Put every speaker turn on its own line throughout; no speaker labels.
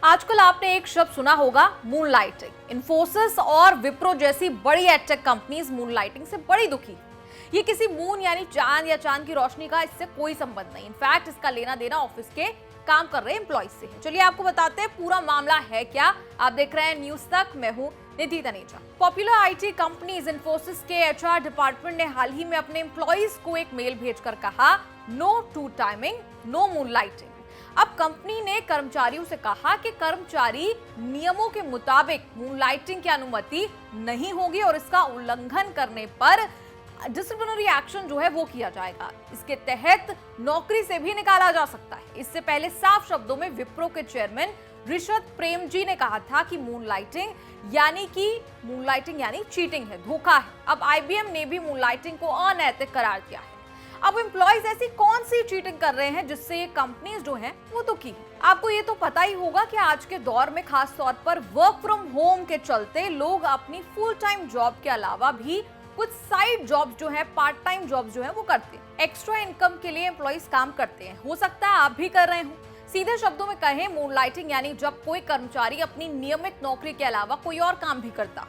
आजकल आपने एक शब्द सुना होगा, मूनलाइटिंग। इन्फोसिस और विप्रो जैसी बड़ी एडटेक कंपनीज मूनलाइटिंग से बड़ी दुखी। ये किसी मून यानी चांद या चांद की रोशनी का इससे कोई संबंध नहीं। इनफैक्ट इसका लेना देना ऑफिस के काम कर रहे एम्प्लॉइज से है। चलिए आपको बताते हैं पूरा मामला है क्या। आप देख रहे हैं न्यूज तक, मैं हूं Nidhi Taneja. Popular IT companies Infosys के एचआर डिपार्टमेंट ने हाल ही में अपने एम्प्लॉइज को एक मेल भेजकर कहा, no two timing, no moonlighting. अब कंपनी ने कर्मचारियों से कहा कि कर्मचारी नियमों के मुताबिक मूनलाइटिंग की अनुमति नहीं होगी और इसका उल्लंघन करने पर डिसिप्लिनरी एक्शन जो है वो किया जाएगा। इसके तहत नौकरी से भी निकाला जा सकता है। इससे पहले साफ शब्दों में विप्रो के चेयरमैन ऋषभ प्रेम जी ने कहा था कि मूनलाइटिंग यानी चीटिंग है, धोखा है। अब आईबीएम ने भी मूनलाइटिंग को अनैतिक करार दिया है। अब एम्प्लॉइज ऐसी कौन सी चीटिंग कर रहे हैं जिससे ये कंपनीज जो हैं वो दुखी हैं? आपको ये तो पता ही होगा कि आज के दौर में खास तौर पर वर्क फ्रॉम होम के चलते लोग अपनी फुल टाइम जॉब के अलावा भी कुछ साइड जॉब्स जो है, पार्ट टाइम जॉब्स जो है वो करते हैं। एक्स्ट्रा इनकम के लिए एम्प्लॉइज काम करते हैं। हो सकता है आप भी कर रहे हो। सीधे शब्दों में कहें, मूनलाइटिंग यानी जब कोई कर्मचारी अपनी नियमित नौकरी के अलावा कोई और काम भी करता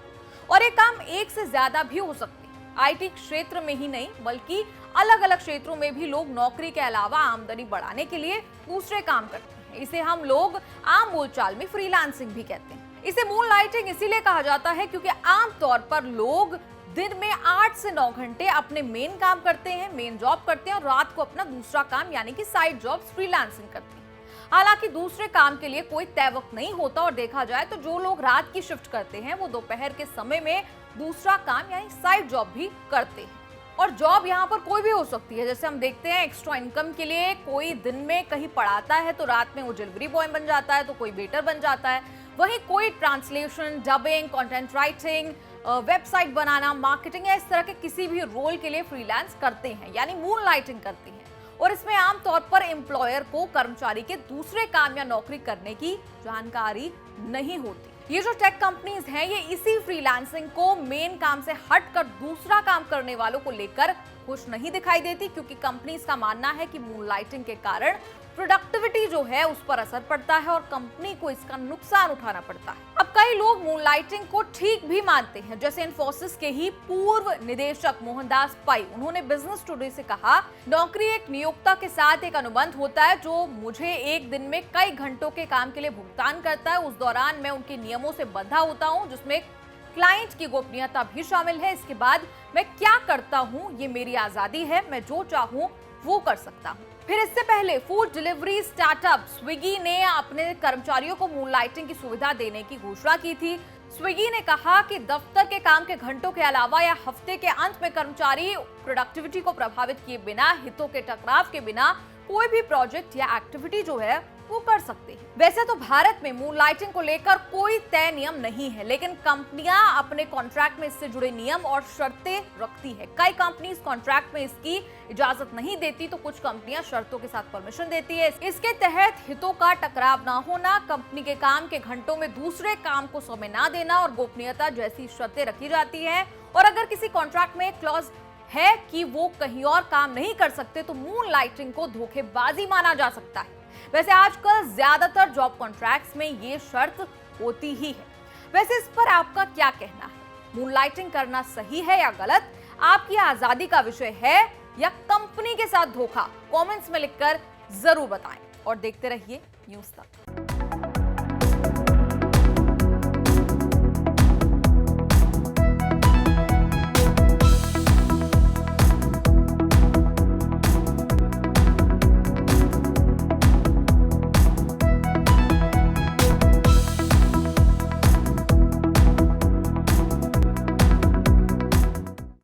और ये काम एक से ज्यादा भी हो सकते। आईटी क्षेत्र में ही नहीं बल्कि अलग अलग क्षेत्रों में भी लोग नौकरी के अलावा आमदनी बढ़ाने के लिए दूसरे काम करते हैं। इसे हम लोग आम बोलचाल में फ्रीलांसिंग भी कहते हैं। इसे मूनलाइटिंग इसीलिए कहा जाता है क्योंकि आमतौर पर लोग दिन में 8 से 9 घंटे अपने मेन काम करते हैं, मेन जॉब करते हैं और रात को अपना दूसरा काम यानी कि साइड जॉब्स फ्रीलांसिंग करते हैं। हालांकि दूसरे काम के लिए कोई तय वक्त नहीं होता और देखा जाए तो जो लोग रात की शिफ्ट करते हैं वो दोपहर के समय में दूसरा काम यानी साइड जॉब भी करते हैं। और जॉब यहाँ पर कोई भी हो सकती है। जैसे हम देखते हैं एक्स्ट्रा इनकम के लिए कोई दिन में कहीं पढ़ाता है तो रात में वो डिलीवरी बॉय बन जाता है, तो कोई वेटर बन जाता है। वहीं कोई translation, dubbing, content writing, website बनाना, मार्केटिंग या इस तरह के किसी भी रोल के लिए फ्रीलांस करते हैं यानी मूनलाइटिंग करते हैं। और इसमें आमतौर पर एम्प्लॉयर को कर्मचारी के दूसरे काम या नौकरी करने की जानकारी नहीं होती। ये जो टेक कंपनीज हैं ये इसी फ्रीलांसिंग को मेन काम से हटकर दूसरा काम करने वालों को लेकर खुश नहीं दिखाई देती, क्योंकि कंपनीज का मानना है कि मूनलाइटिंग के कारण प्रोडक्टिविटी जो है उस पर असर पड़ता है और कंपनी को इसका नुकसान उठाना पड़ता है। अब कई लोग मूनलाइटिंग को ठीक भी मानते हैं, जैसे इन्फोसिस के ही पूर्व निदेशक मोहनदास पै। उन्होंने बिजनेस टुडे से कहा, नौकरी एक नियोक्ता के साथ एक अनुबंध होता है जो मुझे एक दिन में कई घंटों के काम के लिए भुगतान करता है। उस दौरान मैं उनके नियमों से बंधा होता हूँ जिसमें क्लाइंट की गोपनीयता भी शामिल है। इसके बाद मैं क्या करता हूँ ये मेरी आजादी है, मैं जो चाहूँ वो कर सकता हूँ। फिर इससे पहले फूड डिलीवरी स्टार्टअप स्विगी ने अपने कर्मचारियों को मूनलाइटिंग की सुविधा देने की घोषणा की थी। स्विगी ने कहा कि दफ्तर के काम के घंटों के अलावा या हफ्ते के अंत में कर्मचारी प्रोडक्टिविटी को प्रभावित किए बिना, हितों के टकराव के बिना कोई भी प्रोजेक्ट या एक्टिविटी जो है वो कर सकते हैं। वैसे तो भारत में मूनलाइटिंग को लेकर कोई तय नियम नहीं है, लेकिन कंपनियां अपने कॉन्ट्रैक्ट में इससे जुड़े नियम और शर्तें रखती है। कई कंपनीज कॉन्ट्रैक्ट में इसकी इजाजत नहीं देती तो कुछ कंपनियां शर्तों के साथ परमिशन देती है। इसके तहत हितों का टकराव ना होना, कंपनी के काम के घंटों में दूसरे काम को समय ना देना और गोपनीयता जैसी शर्तें रखी जाती है। और अगर किसी कॉन्ट्रैक्ट में क्लॉज है कि वो कहीं और काम नहीं कर सकते तो मूनलाइटिंग को धोखेबाजी माना जा सकता है। वैसे आजकल ज्यादातर जॉब कॉन्ट्रैक्ट्स में ये शर्त होती ही है। वैसे इस पर आपका क्या कहना है? मूनलाइटिंग करना सही है या गलत? आपकी आजादी का विषय है या कंपनी के साथ धोखा? कमेंट्स में लिखकर जरूर बताएं और देखते रहिए न्यूज तक।